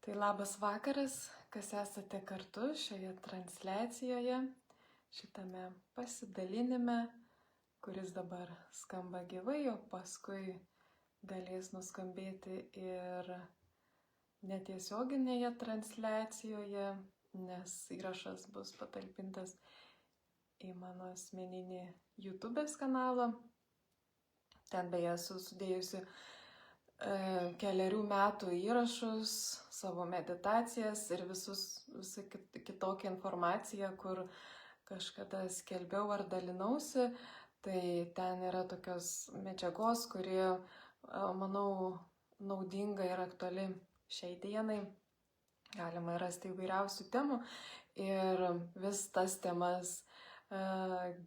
Tai labas vakaras, kas esate kartu šioje transliacijoje, šitame pasidalinime, kuris dabar skamba gyvai, o paskui galės nuskambėti ir netiesioginėje transliacijoje, nes įrašas bus patalpintas į mano asmeninį YouTube kanalą. Ten beje esu sudėjusi keliarių metų įrašus, savo meditacijas ir visą kitokią informaciją, kur kažkada skelbiau ar dalinausi. Tai ten yra tokios medžiagos, kuri, manau, naudinga ir aktuali šiai dienai. Galima rasti įvairiausių temų ir vis tas temas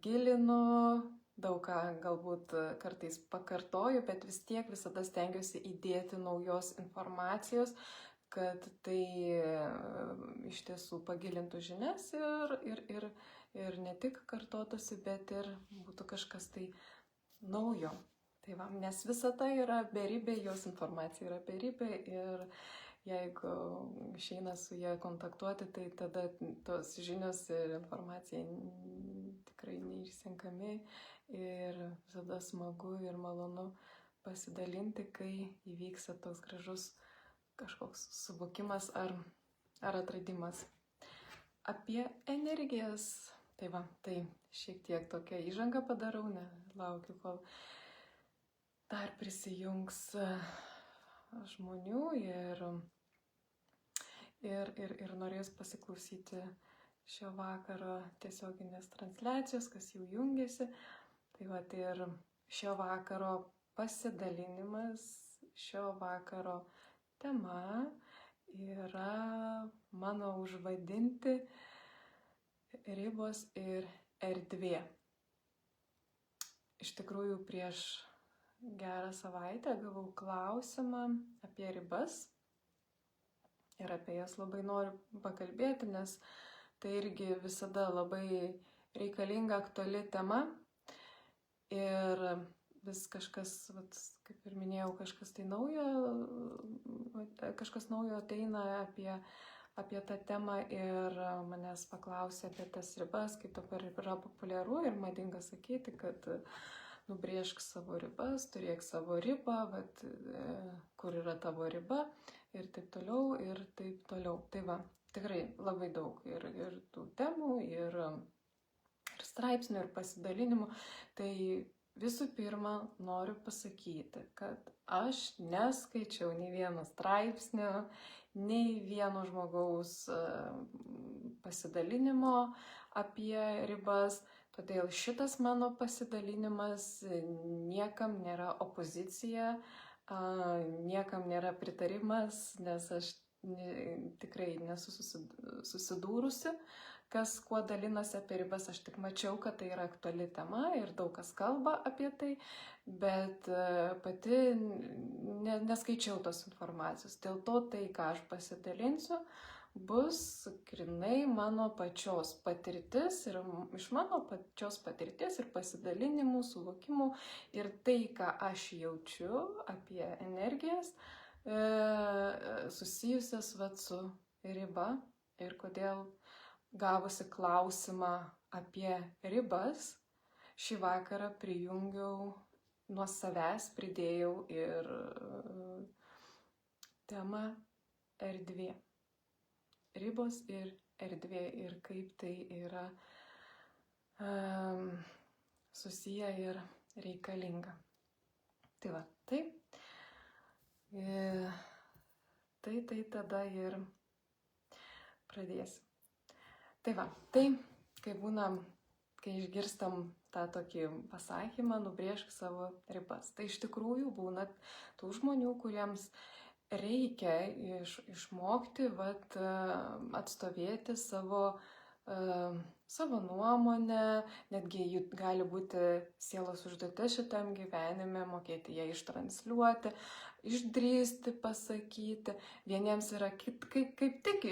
gilinu. Daug ką galbūt kartais pakartoju, bet vis tiek visada stengiuosi įdėti naujos informacijos, kad tai iš tiesų pagilintų žinias ir ne tik kartotųsi, bet ir būtų kažkas tai naujo. Tai va, nes visa tai yra beribė, jos informacija yra beribė ir jeigu išeina su ją kontaktuoti, tai tada tos žinios ir informacija tikrai neišsenkami ir visada smagu ir malonu pasidalinti, kai įvyksta toks gražus kažkoks suvokimas ar atradimas. Apie energijas, tai va, tai šiek tiek tokią įžangą padarau, laukiu, kol dar prisijungs žmonių ir norės pasiklausyti šio vakaro tiesioginės transliacijos, kas jau jungiasi. Tai va, ir šio vakaro pasidalinimas, šio vakaro tema yra mano užvadinti ribos ir erdvė. Iš tikrųjų, prieš gerą savaitę gavau klausimą apie ribas ir apie jas labai noriu pakalbėti, nes tai irgi visada labai reikalinga, aktuali tema ir vis kažkas, kaip ir minėjau, kažkas naujo ateina apie tą temą ir manęs paklausė apie tas ribas, kaip dabar yra populiaru ir madinga sakyti, kad nubrėžk savo ribas, turėk savo ribą, kur yra tavo riba ir taip toliau ir taip toliau. Tai va, tikrai labai daug ir tų temų, ir straipsnių, ir pasidalinimų. Tai visų pirma noriu pasakyti, kad aš neskaičiau nei vieno straipsnio, nei vieno žmogaus pasidalinimo apie ribas. Todėl šitas mano pasidalinimas niekam nėra opozicija, niekam nėra pritarimas, nes aš tikrai nesu susidūrusi, kas kuo dalinasi apie ribas. Aš tik mačiau, kad tai yra aktuali tema ir daug kas kalba apie tai, bet pati neskaičiau tos informacijos. Dėl to tai, ką aš pasidalinsiu, bus grynai mano pačios patirtis ir iš mano pačios patirties ir pasidalinimų, suvokimų ir tai, ką aš jaučiu apie energijas susijusias su riba ir kodėl gavusi klausimą apie ribas, šį vakarą prijungiau nuo savęs, pridėjau ir temą erdvė. Ribos ir erdvė ir kaip tai yra susiję ir reikalinga. Tai va, tai tada ir pradėsiu. Tai va, tai kai būna, kai išgirstam tą tokį pasakymą, nubrėžk savo ribas. Tai iš tikrųjų būna tų žmonių, kuriems reikia išmokti atstovėti savo nuomonę, netgi jų gali būti sielos užduotis šitam gyvenime, mokėti ją ištransliuoti, išdrįsti pasakyti. Vieniems yra kaip tik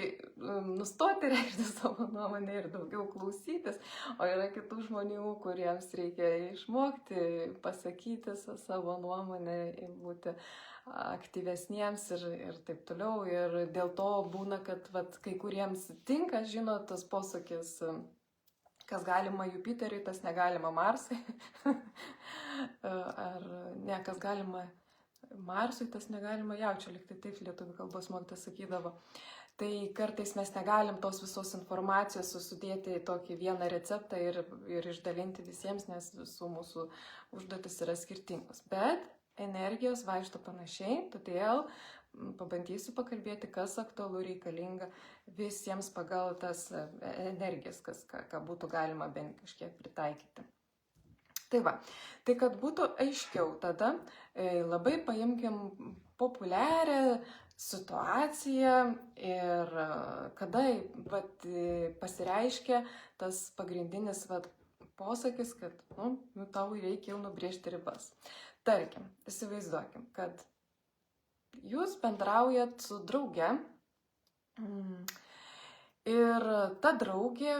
nustoti reikšti savo nuomonę ir daugiau klausytis, o yra kitų žmonių, kuriems reikia išmokti pasakyti savo nuomonę, būti aktyvesniems ir taip toliau. Ir dėl to būna, kad vat, kai kuriems tinka, žinot, tas posakis, kas galima Jupiteriui, tas negalima Marsui. Ar ne, kas galima Marsui, tas negalima Jaučiui, lyg tai taip lietuvių kalbos mokytojas sakydavo. Tai kartais mes negalim tos visos informacijos sudėti į tokį vieną receptą ir išdalinti visiems, nes visų mūsų užduotis yra skirtingos. Bet energijos vaikšto panašiai, todėl pabandysiu pakalbėti, kas aktualu reikalinga visiems pagal tas energijas, ką būtų galima bent kažkiek pritaikyti. Tai va, tai kad būtų aiškiau, tada labai paimkim populiarią situaciją ir kada pasireiškia tas pagrindinis posakis, kad tau reikia jau nubrėžti ribas. Tarkim, įsivaizduokim, kad jūs bendraujat su drauge ir ta draugė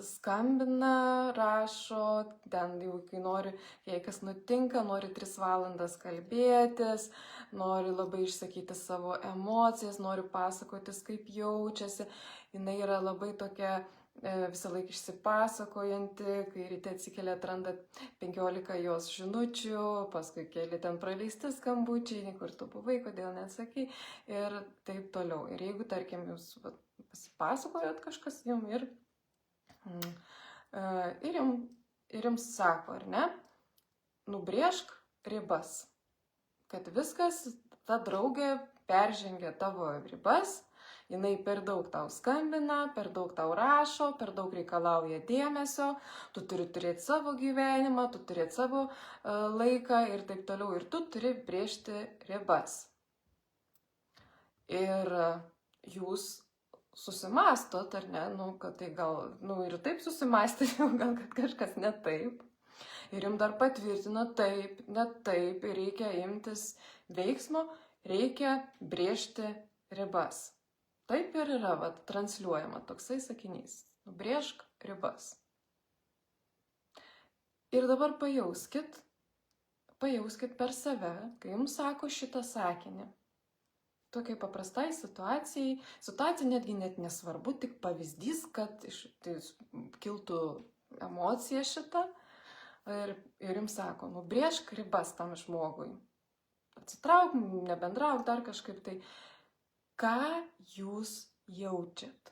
skambina, rašo, ten jau kai nori, jei kas nutinka, nori 3 valandas kalbėtis, nori labai išsakyti savo emocijas, nori pasakotis, kaip jaučiasi. Jinai yra labai tokia visą laiką išsipasakojanti, kai ryte atsikelia, atranda 15 jos žinučių, paskui keli ten praleisti skambučiai, kur tu buvai, kodėl neatsakai ir taip toliau. Ir jeigu, tarkim, jūs pasipasakojot kažkas jums ir jums sako, ar ne, nubrėžk ribas, kad viskas, ta draugė peržengia tavo ribas, jinai per daug tau skambina, per daug tau rašo, per daug reikalauja dėmesio, tu turi turėti savo gyvenimą, tu turėti savo laiką ir taip toliau, ir tu turi brėžti ribas. Ir jūs susimastot, ar ne, kad tai gal, ir taip susimastėt, gal kad kažkas ne taip. Ir jums dar patvirtino taip, ne taip, ir reikia imtis veiksmo, reikia brėžti ribas. Taip ir yra, transliuojama toksai sakinys. Nubrėžk ribas. Ir dabar pajauskit per save, kai jums sako šitą sakinį. Tokiai paprastai situacija netgi net nesvarbu, tik pavyzdys, kad kiltų emocija šita. Ir jums sako, nubrėžk ribas tam žmogui. Atsitrauk, nebendrauk, dar kažkaip tai. Ką jūs jaučiat?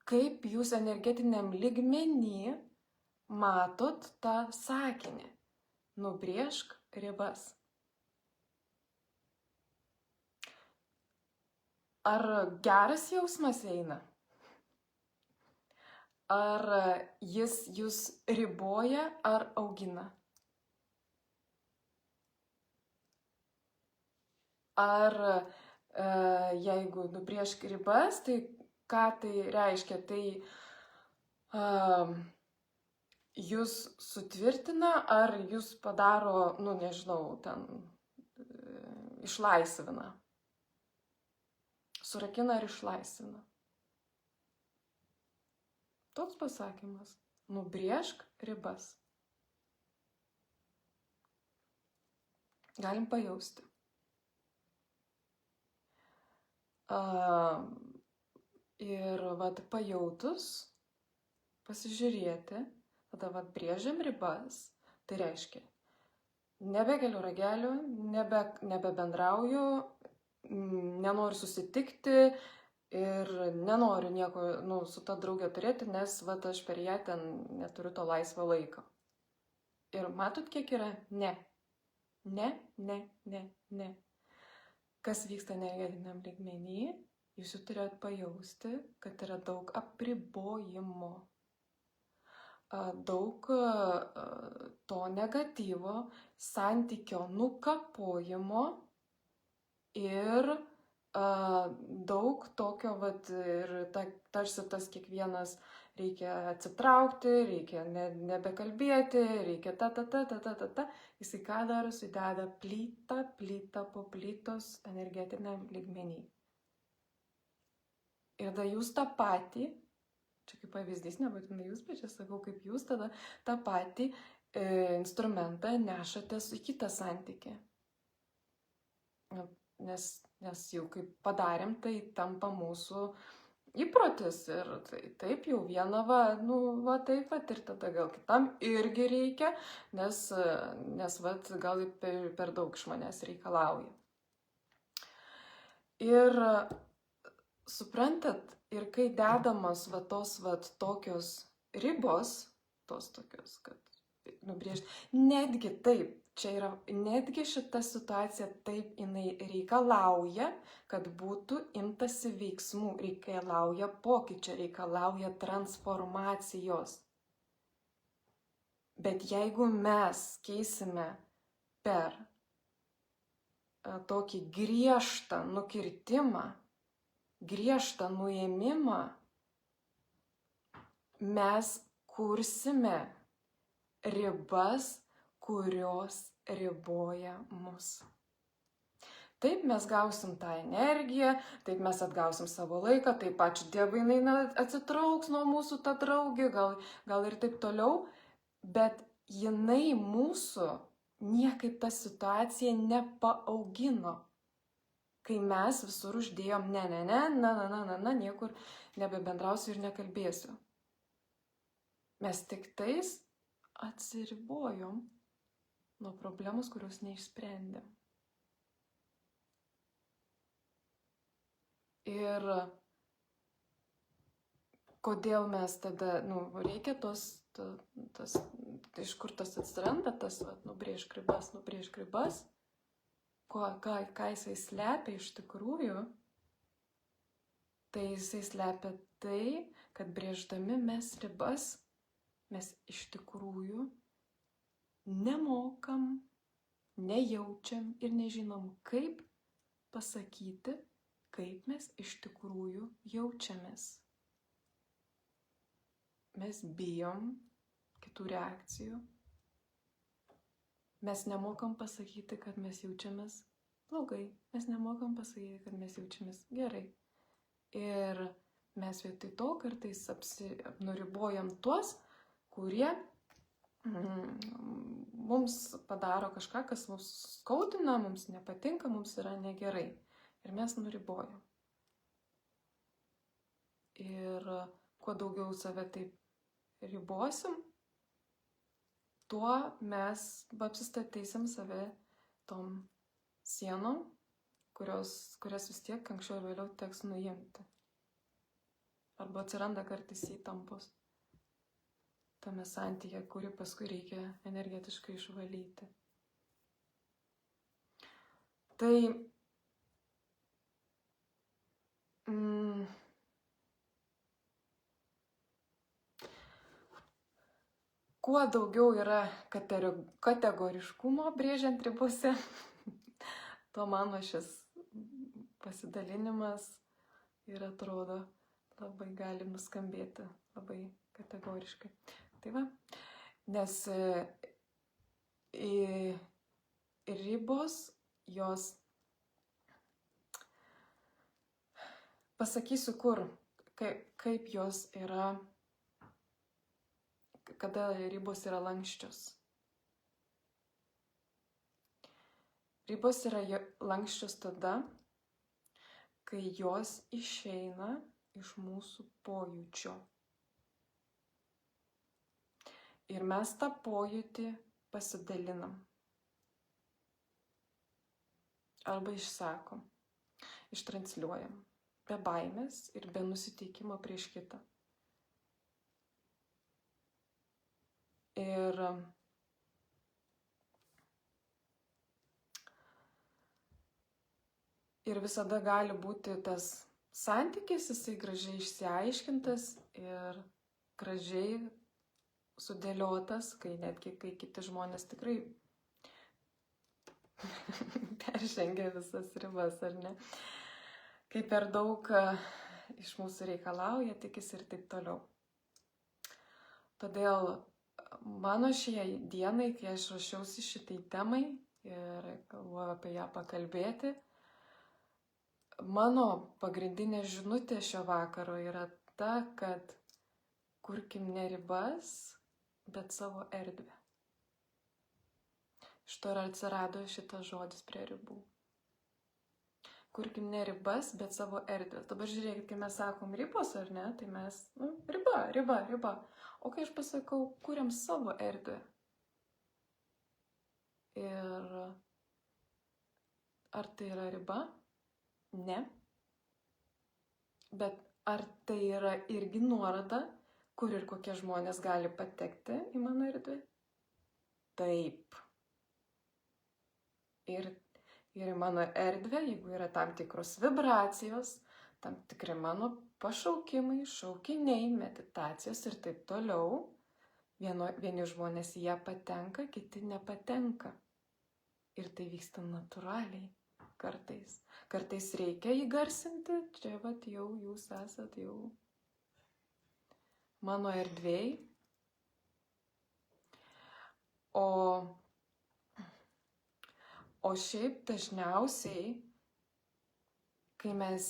Kaip jūs energetiniam lygmenį matot tą sakinį? Nubrėžk ribas. Ar geras jausmas eina? Ar jis jūs riboja ar augina? Ar jeigu nubrėžk ribas, tai ką tai reiškia? Tai jūs sutvirtina ar jūs padaro, išlaisvina? Surakina ar išlaisvina? Toks pasakymas. Nubrėžk ribas. Galim pajausti. Ir pajautus, pasižiūrėti, tada brėžiam ribas, tai reiškia, nebekeliu ragelių, nebebendrauju, nenoriu susitikti ir nenoriu nieko su ta draugė turėti, nes aš per ją ten neturiu to laisvo laiko. Ir matot, kiek yra ne. Ne. Kas vyksta energetiniam lygmenį, jūs jau turėt pajausti, kad yra daug apribojimo, daug to negatyvo, santykio nukapojimo ir daug tokio, ir tarsi tas kiekvienas reikia atsitraukti, reikia nebekalbėti, reikia Jisai ką daro, sudeda plytą po plytos energetiniam lygmenį. Ir tada jūs tą patį, čia kaip pavyzdys, nebūtinai jūs, bet čia sakau, kaip jūs tada tą patį instrumentą nešatės į kitą santykį. Nes jau kaip padarėm, tai tampa mūsų įprotis ir taip jau vieną va taip pat ir tada gal kitam irgi reikia, nes gal per daug iš manęs reikalauja. Ir suprantat, ir kai dedamos tos tokios ribos, tos tokios, kad nubrėžti, netgi taip, čia yra, netgi šita situacija taip jinai reikalauja, kad būtų imtasi veiksmų, reikalauja pokyčio, reikalauja transformacijos. Bet jeigu mes keisime per tokį griežtą nukirtimą, griežtą nuėmimą, mes kursime ribas, kurios riboja mus. Taip mes gausim tą energiją, taip mes atgausim savo laiką, taip ačiū Dievui jinai atsitrauks nuo mūsų tą draugį, gal ir taip toliau, bet jinai mūsų niekaip ta situacija nepaaugino. Kai mes visur uždėjom niekur nebebendrausiu ir nekalbėsiu. Mes tik tais atsiribojom nuo problemos, kurios neišsprendėm. Ir kodėl mes tada, reikia iš kur tas atsiranda, tas nubrėžk ribas, ką jisai slepia iš tikrųjų, tai jisai slepia tai, kad brėždami mes ribas, mes iš tikrųjų nemokam, nejaučiam ir nežinom, kaip pasakyti, kaip mes iš tikrųjų jaučiamės. Mes bijom kitų reakcijų. Mes nemokam pasakyti, kad mes jaučiamės blogai. Mes nemokam pasakyti, kad mes jaučiamės gerai. Ir mes vietoj to kartais nuribojam tuos, kurie mums padaro kažką, kas mums skaudina, mums nepatinka, mums yra negerai. Ir mes nuribojam. Ir kuo daugiau save taip ribosim, tuo mes apsistatysim save tom sienom, kurias vis tiek anksčiau ir vėliau teks nuimti. Arba atsiranda kartais įtampos tame santyke, kurį paskui reikia energetiškai išvalyti. Tai kuo daugiau yra kategoriškumo brėžiant ribose, tuo mano šis pasidalinimas ir atrodo labai gali nuskambėti labai kategoriškai. Tai va, nes ribos, jos, pasakysiu kur, kaip jos yra, kada ribos yra lanksčios. Ribos yra lanksčios tada, kai jos išeina iš mūsų pojūčio. Ir mes tą pojūtį pasidalinam. Arba išsakom, ištransliuojam, be baimės ir be nusiteikimo prieš kitą. Ir visada gali būti tas santykis, jisai gražiai išsiaiškintas ir gražiai sudėliotas, netgi kai kiti žmonės tikrai peržengia visas ribas, ar ne? Kai per daug iš mūsų reikalauja, tikisi ir taip toliau. Todėl mano šiai dienai, kai aš ruošiausi šitai temai ir galvoju apie ją pakalbėti, mano pagrindinė žinutė šio vakaro yra ta, kad kurkim ne ribas, bet savo erdvę. Iš to ir atsirado šitas žodis prie ribų. Kurkim ne ribas, bet savo erdvės. Dabar žiūrėkit, kai mes sakom ribos ar ne, tai mes, riba. O kai aš pasakau, kuriam savo erdvę. Ir ar tai yra riba? Ne. Bet ar tai yra irgi nuoroda, kur ir kokie žmonės gali patekti į mano erdvę? Taip. Ir į mano erdvę, jeigu yra tam tikros vibracijos, tam tikri mano pašaukimai, šaukiniai, meditacijos ir taip toliau, vieni žmonės į ją patenka, kiti nepatenka. Ir tai vyksta natūraliai kartais. Kartais reikia įgarsinti, čia vat jau jūs esat jau mano erdvėj. O šiaip dažniausiai, kai mes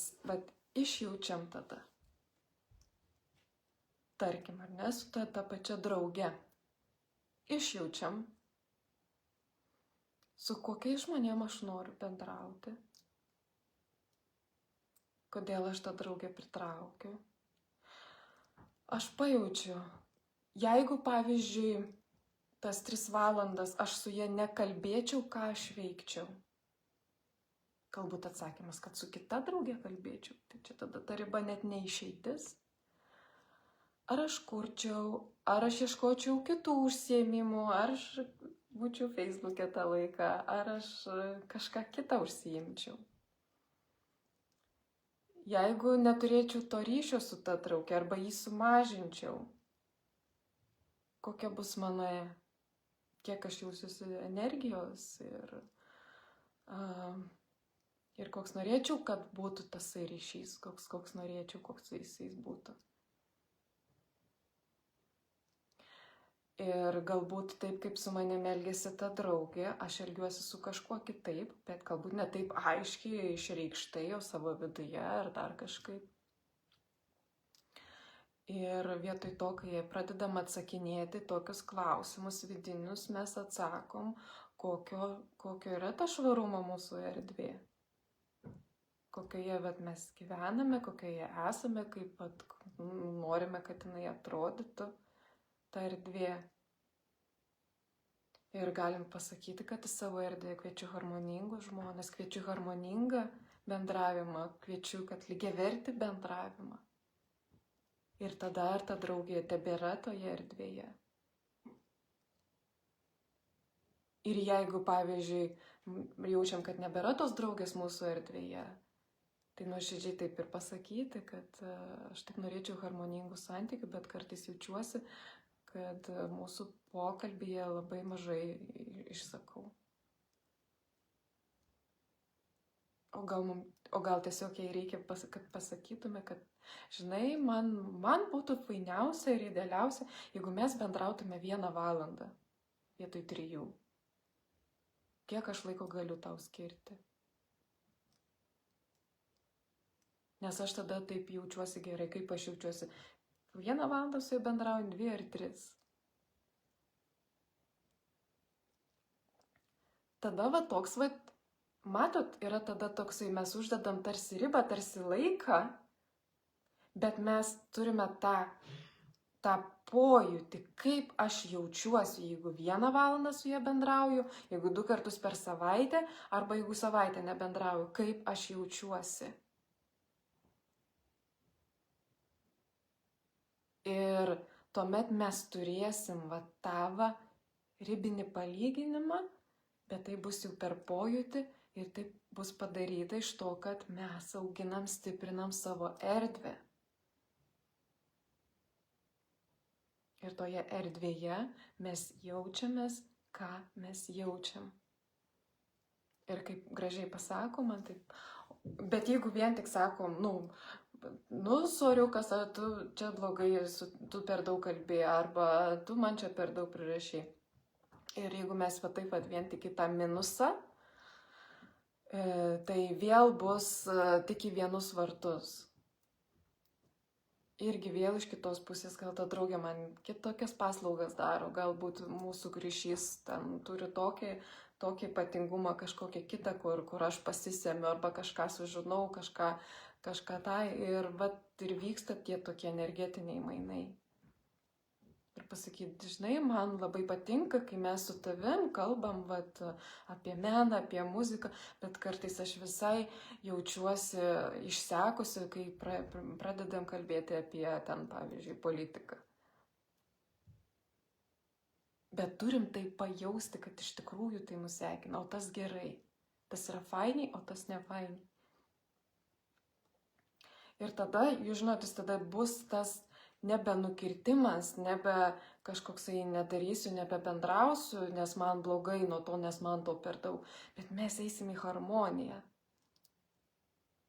išjaučiam tada, tarkim, ar ne, su ta pačia drauge, išjaučiam, su kokiais žmonėm aš noriu bendrauti, kodėl aš tą draugę pritraukiu. Aš pajaučiu, jeigu, pavyzdžiui, tas 3 valandas aš su ja nekalbėčiau, ką aš veikčiau. Galbūt atsakymas, kad su kita draugė kalbėčiau. Tai čia tada ta riba net neišeitis. Ar aš kurčiau, ar aš ieškočiau kitų užsiėmimų, ar aš būčiau Facebook'e tą laiką, ar aš kažką kitą užsiimčiau. Jeigu neturėčiau to ryšio su ta draugė, arba jį sumažinčiau, kokia bus mano, kiek aš jausiuosi energijos ir koks norėčiau, kad būtų tasai ryšys, koks norėčiau, koks jisai būtų. Ir galbūt taip, kaip su manimi elgėsi ta draugė, aš elgiuosi su kažkuo kitaip, bet galbūt ne taip aiškiai išreikštai jau savo viduje ar dar kažkaip. Ir vietoj to, kai pradedam atsakinėti tokius klausimus vidinius, mes atsakom, kokio yra ta švarumo mūsų erdvė. Kokioje mes gyvename, kokioje esame, kaip norime, kad jinai atrodytų, ta erdvė. Ir galim pasakyti, kad į savo erdvę kviečiu harmoningus žmonės, kviečiu harmoningą bendravimą, kviečiu, kad lygiavertį bendravimą. Ir tada ar ta draugė tebėra toje erdvėje. Ir jeigu, pavyzdžiui, jaučiam, kad nebėra tos draugės mūsų erdvėje, tai nuoširdžiai taip ir pasakyti, kad aš tik norėčiau harmoningų santykių, bet kartais jaučiuosi, kad mūsų pokalbyje labai mažai išsakau. O gal tiesiog jai reikia, kad pasakytume, kad, žinai, man būtų fainiausia ir idealiausia, jeigu mes bendrautume 1 valandą vietoj 3. Kiek aš laiko galiu tau skirti? Nes aš tada taip jaučiuosi gerai, kaip aš jaučiuosi. 1 valandą su juo bendraujant, 2 ar 3. Tada toks, matot, yra tada toksai, mes uždedam tarsi ribą, tarsi laiką, bet mes turime tą pojūtį, kaip aš jaučiuosi, jeigu 1 valandą su juo bendrauju, jeigu 2 kartus per savaitę, arba jeigu savaitę nebendrauju, kaip aš jaučiuosi. Ir tuomet mes turėsim tą ribinį palyginimą, bet tai bus jau per pojūtį ir tai bus padaryta iš to, kad mes auginam, stiprinam savo erdvę. Ir toje erdvėje mes jaučiamės, ką mes jaučiam. Ir kaip gražiai pasakom, man taip, bet jeigu vien tik sakom, soriukas, tu čia blogai, tu per daug kalbėjai, arba tu man čia per daug prirašei. Ir jeigu mes taip vien tik į tą minusą, tai vėl bus tik į vienus vartus. irgi vėl iš kitos pusės, gal ta draugė man kitokias paslaugas daro, galbūt mūsų ryšys ten turi tokį ypatingumą, kažkokią kitą, kur aš pasisemiu arba kažką sužinau, kažką tai ir vyksta tie tokie energetiniai mainai. Ir pasakyti, žinai, man labai patinka, kai mes su tavim kalbam apie meną, apie muziką, bet kartais aš visai jaučiuosi išsekusi, kai pradedam kalbėti apie ten, pavyzdžiui, politiką. Bet turim tai pajausti, kad iš tikrųjų tai nusekina, o tas gerai. Tas yra fainiai, o tas ne fainiai. Ir tada, jūs žinot, tada bus tas nebe nukirtimas, nebe kažkoksai nedarysiu, nebe bendrausiu, nes man blogai nuo to, nes man to per daug. Bet mes eisim į harmoniją.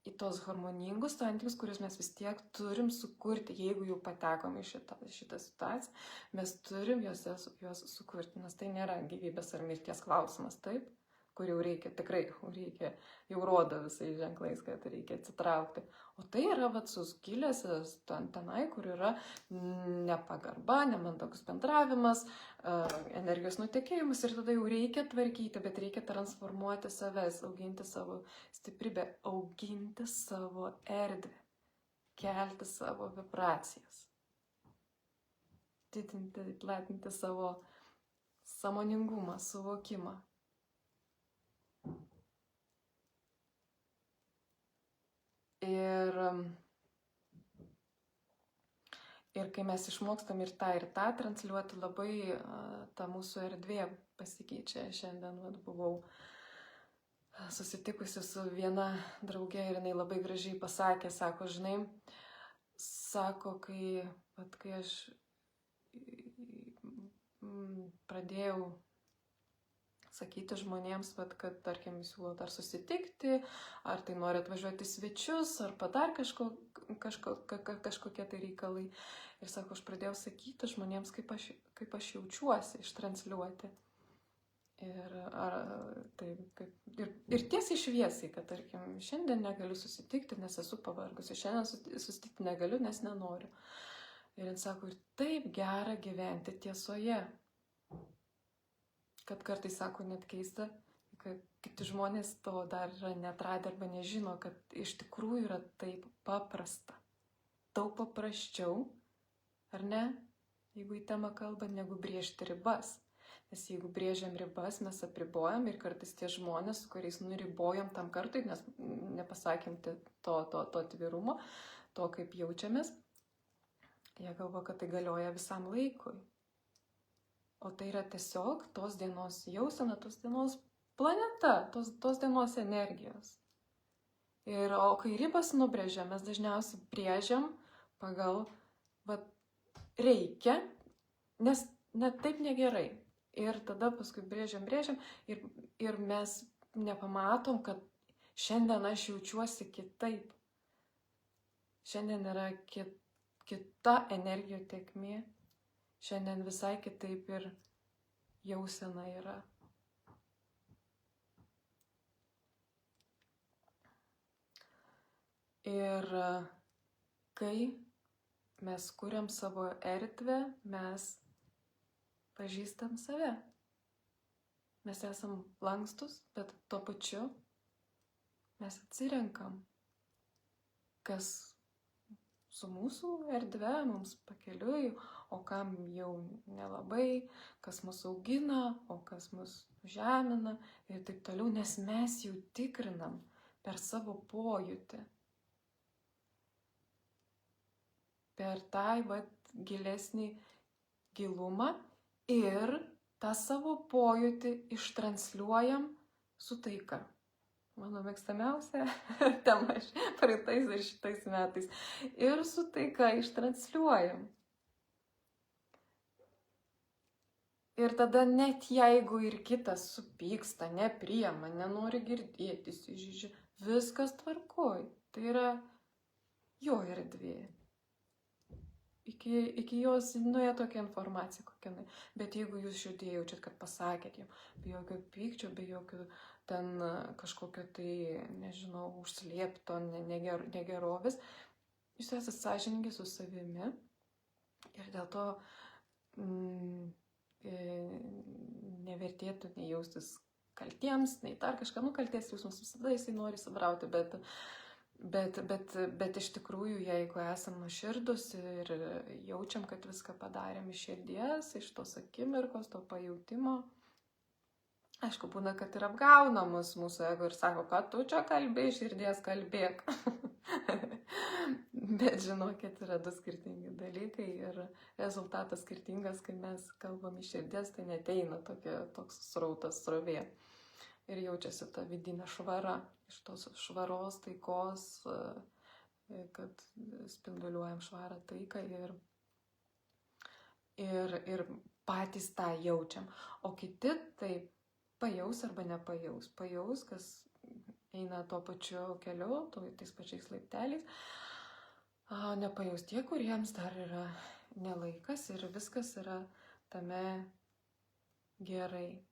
Į tos harmoningus santykius, kuriuos mes vis tiek turim sukurti, jeigu jau patekom į šitą situaciją, mes turim juos sukurti, nes tai nėra gyvybės ar mirties klausimas, taip? Kur jau reikia, tikrai reikia, jau rodo visais ženklais, kad reikia atsitraukti. O tai yra suskilęs tenai, kur yra nepagarba, nemandagus bendravimas, energijos nutekėjimas ir tada jau reikia tvarkyti, bet reikia transformuoti savęs, auginti savo stiprybę, auginti savo erdvę, kelti savo vibracijas, didinti, platinti savo sąmoningumą, suvokimą. Ir kai mes išmokstam ir tą transliuoti, labai ta mūsų erdvė pasikeičia. Šiandien buvau susitikusi su viena draugė ir jinai labai gražiai pasakė, sako, žinai, sako, kai aš pradėjau sakyti žmonėms, kad, tarkim, siūlo dar susitikti, ar tai nori atvažiuoti svečius, ar dar kažkokie tai reikalai. Ir sako, aš pradėjau sakyti žmonėms, kaip aš jaučiuosi, ištransliuoti. Ir tiesiai šviesiai, kad, tarkim, šiandien negaliu susitikti, nes esu pavargusi, šiandien susitikti negaliu, nes nenoriu. Ir jis sako, ir taip gera gyventi tiesoje. Kad kartais, sako, net keista, kad kiti žmonės to dar yra neatradę arba nežino, kad iš tikrųjų yra taip paprasta. Daug paprasčiau, ar ne, jeigu į temą kalbant, negu brėžti ribas. Nes jeigu brėžiam ribas, mes apribojam ir kartais tie žmonės, su kuriais nuribojam tam kartui, nes nepasakėm to atvirumo, to kaip jaučiamės, jie galvo, kad tai galioja visam laikui. O tai yra tiesiog tos dienos jausena, tos dienos planeta, tos dienos energijos. O kai ribas nubrėžiam, mes dažniausiai brėžiam pagal reikia, nes net taip negerai. Ir tada paskui brėžiam ir mes nepamatom, kad šiandien aš jaučiuosi kitaip. Šiandien yra kita energijos tėkmė. Šiandien visai kitaip ir jausena yra. Ir kai mes kuriam savo erdvę, mes pažįstam save. Mes esam lankstus, bet tuo pačiu mes atsirenkam, kas su mūsų erdve, mums pakeliui, o kam jau nelabai, kas mus augina, o kas mus žemina ir taip toliau, nes mes jau tikrinam per savo pojūtį. Per tą gilesnį gilumą ir tą savo pojūtį ištransliuojam su taika. Mano mėgstamiausia tema praeitais ir šitais metais. Ir su taika ištransliuojam. Ir tada net jeigu ir kitas supyksta, nepriima, nenori girdėti, įsižeidžia, viskas tvarkoj. Tai yra jo erdvė. Iki jos nuėjo tokia informacija kokia. Bet jeigu jūs širdį jaučiat, kad pasakėt jam, be jokio pykčio, be jokio ten kažkokio tai, nežinau, užslėpto negerovės, jūs esate sąžiningi su savimi ir dėl to nevertėtų nei jaustis kaltiems, nei dar kažką, kaltės jausmas visada jisai nori įsibrauti, bet iš tikrųjų, jeigu esam nuoširdus ir jaučiam, kad viską padarėm iš širdies, iš tos akimirkos, to pajautimo, aišku, būna, kad ir apgauna mūsų ego ir sako, kad tu čia kalbė, iš širdies kalbėk. Bet žinokit, yra du skirtingi dalykai ir rezultatas skirtingas, kai mes kalbam iš širdies, tai neteina toks srautas, srovė. Ir jaučiasi ta vidinė švara, iš tos švaros, taikos, kad spinduliuojam švarą taiką ir patys tą jaučiam. O kiti tai pajaus arba nepajaus. Pajaus, kas eina tuo pačiu keliu, tais pačiais laipteliais. Nepajaus tie, kuriems dar yra nelaikas ir viskas yra tame gerai.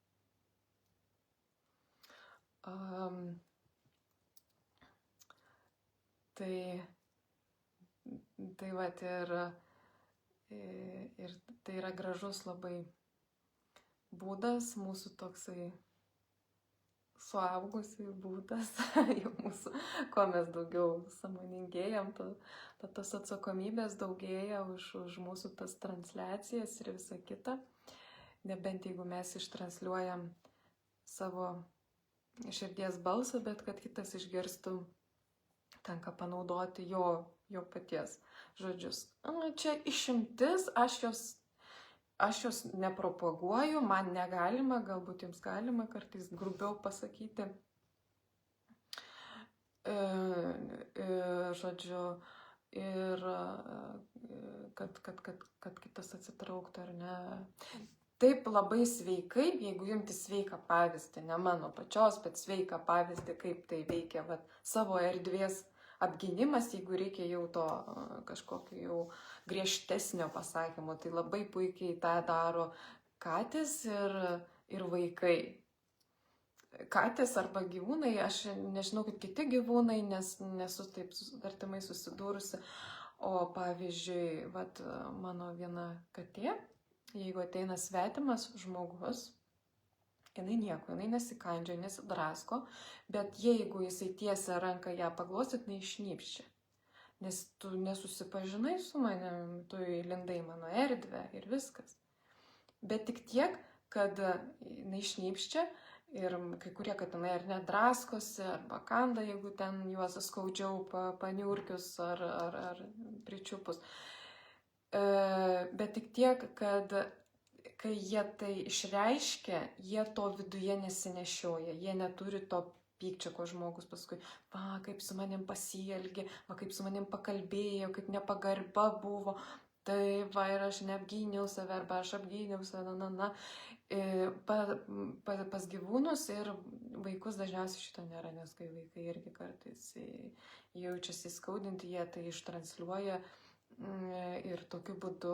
Tai vat ir tai yra gražus labai būdas, mūsų toksai suaugusiai būdas, jau mūsų, kuo mes daugiau sąmoningėjam, tos atsakomybės daugėja už mūsų tas transliacijas ir visa kita. Nebent jeigu mes ištransliuojam savo širdies balsą, bet kad kitas išgirstų, tenka panaudoti jo paties žodžius. Čia išimtis, aš jos nepropaguoju, man negalima, galbūt jums galima kartais grubiau pasakyti. Žodžiu, ir kad kitas atsitrauktų ar ne. Taip labai sveikai, jeigu imti sveiką pavyzdį, ne mano pačios, bet sveiką pavyzdį, kaip tai veikia savo erdvės apgynimas, jeigu reikia jau to kažkokio jau griežtesnio pasakymo, tai labai puikiai tą daro katės ir vaikai. Katės arba gyvūnai, aš nežinau kaip kiti gyvūnai, nes nesu taip artimai susidūrusi, o pavyzdžiui, mano viena katė, jeigu ateina svetimas žmogus, jinai nesikandžia, nesidrasko, bet jeigu jisai tiesia ranką ją paglostyt, jinai išnypščia. Nes tu nesusipažinai su manim, tu įlindai mano erdvę ir viskas. Bet tik tiek, kad jinai išnypščia ir kai kurie katinai ar nedraskosi, arba kanda, jeigu ten juos skaudžiau paniurkius ar pričiupus. Bet tik tiek, kad kai jie tai išreiškia, jie to viduje nesinešioja, jie neturi to pykčio, ko žmogus paskui, kaip su manim pasielgė, kaip su manim pakalbėjo, kaip nepagarba buvo, tai ir aš neapgyniau save, arba aš apgyniau save, Pas gyvūnus ir vaikus dažniausiai šito nėra, nes kai vaikai irgi kartais jaučiasi skaudinti, jie tai ištransliuoja. Ir tokiu būdu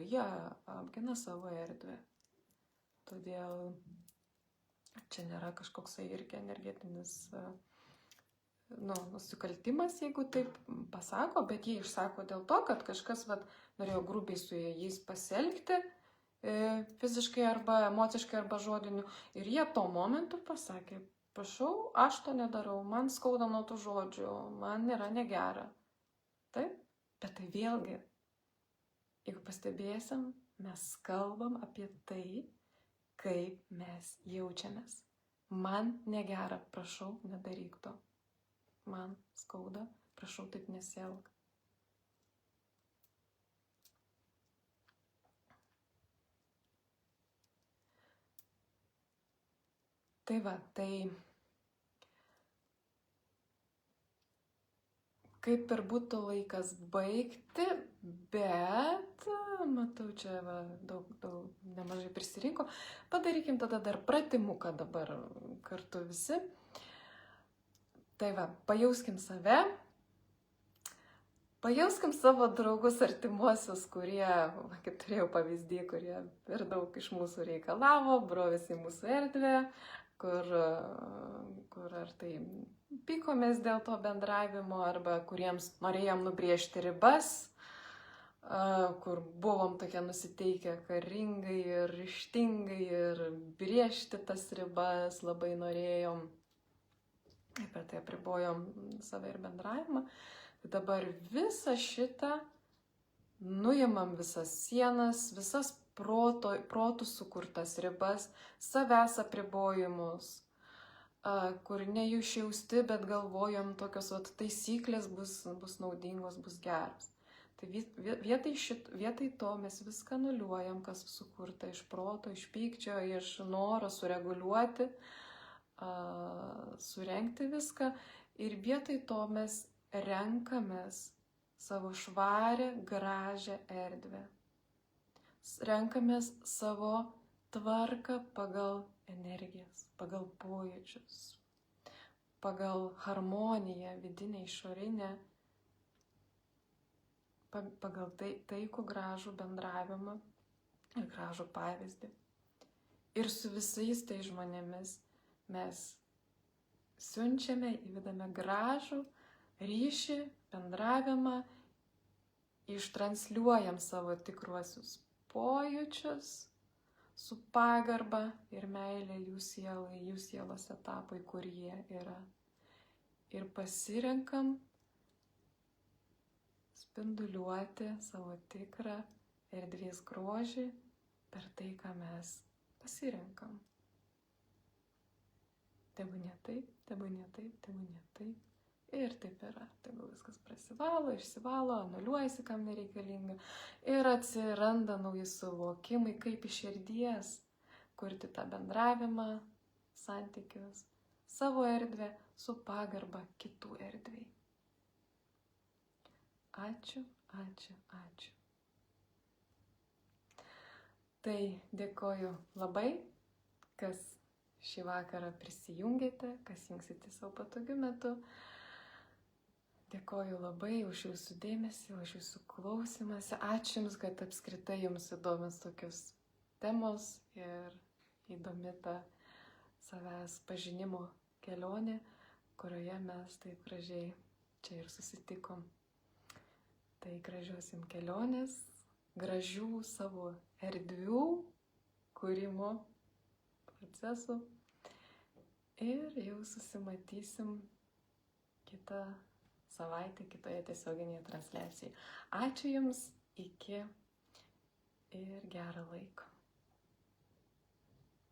jie apgina savo erdvę. Todėl čia nėra kažkoksai irgi energetinis nusikaltimas, jeigu taip pasako, bet jie išsako dėl to, kad kažkas norėjo grubiai su jais pasielgti, fiziškai arba emociškai arba žodiniu, ir jie tuo momentu pasakė, prašau, aš to nedarau, man skauda nuo tų žodžių, man yra negera. Taip, bet tai vėlgi, jeigu pastebėsim, mes kalbam apie tai, kaip mes jaučiamės. Man negera, prašau, nedaryk to. Man skauda, prašau, taip nesielk. Tai kaip ir būtų laikas baigti, bet matau, čia daug nemažai prisirinko. Padarykim tada dar pratimuką dabar kartu visi. Tai pajauskim save, pajauskim savo draugus artimuosius, kurie, kaip turėjau pavyzdį, kurie per daug iš mūsų reikalavo, brovėsi į mūsų erdvę, kur ar tai pykomės dėl to bendravimo, arba kuriems norėjom nubrėžti ribas, kur buvom tokie nusiteikę karingai ir ryžtingai ir brėžti tas ribas labai norėjom. Apie tai apribojom save ir bendravimą. Tai dabar visą šitą nuimam, visas sienas, visas protų sukurtas ribas, savęs apribojimus, kur nejaučiausti, bet galvojom, tokios taisyklės bus naudingos, bus geros. Tai vietoj to mes viską nuliuojam, kas sukurta iš proto, iš pykčio, iš noro sureguliuoti, surengti viską, ir vietoj to mes renkamės savo švarę, gražią erdvę. Renkamės savo tvarką pagal energijas, pagal pojūčius, pagal harmoniją vidinę, išorinę, pagal taikų gražų bendravimą ir gražų pavyzdį. Ir su visais tai žmonėmis mes siunčiame, įvedame gražų ryšį, bendravimą, ištransliuojam savo tikruosius pojūčius su pagarba ir meilė jų sielai, jų sielos etapui, kur jie yra. Ir pasirenkam spinduliuoti savo tikrą erdvės grožį per tai, ką mes pasirenkam. Tebūnie taip, tebūnie taip, tebūnie taip. Ir taip yra. Tegul viskas prasivalo, išsivalo, anuliuojasi, kam nereikalinga. Ir atsiranda nauji suvokimai, kaip iš širdies kurti tą bendravimą, santykius, savo erdvę su pagarba kitų erdvei. Ačiū, ačiū, ačiū. Tai dėkoju labai, kas šį vakarą prisijungėte, kas jungsite savo patogiu metu. Dėkoju labai už jūsų dėmesį, už jūsų klausimąsi. Ačiū Jums, kad apskritai Jums įdomios tokios temos ir įdomi ta savęs pažinimo kelionė, kurioje mes taip gražiai čia ir susitikom. Tai gražios Jums kelionės, gražių savo erdvių kūrimo procesų ir jau susimatysim kitą savaitę kitoje tiesioginėje transliacijoje. Ačiū Jums, iki ir gerą laiką.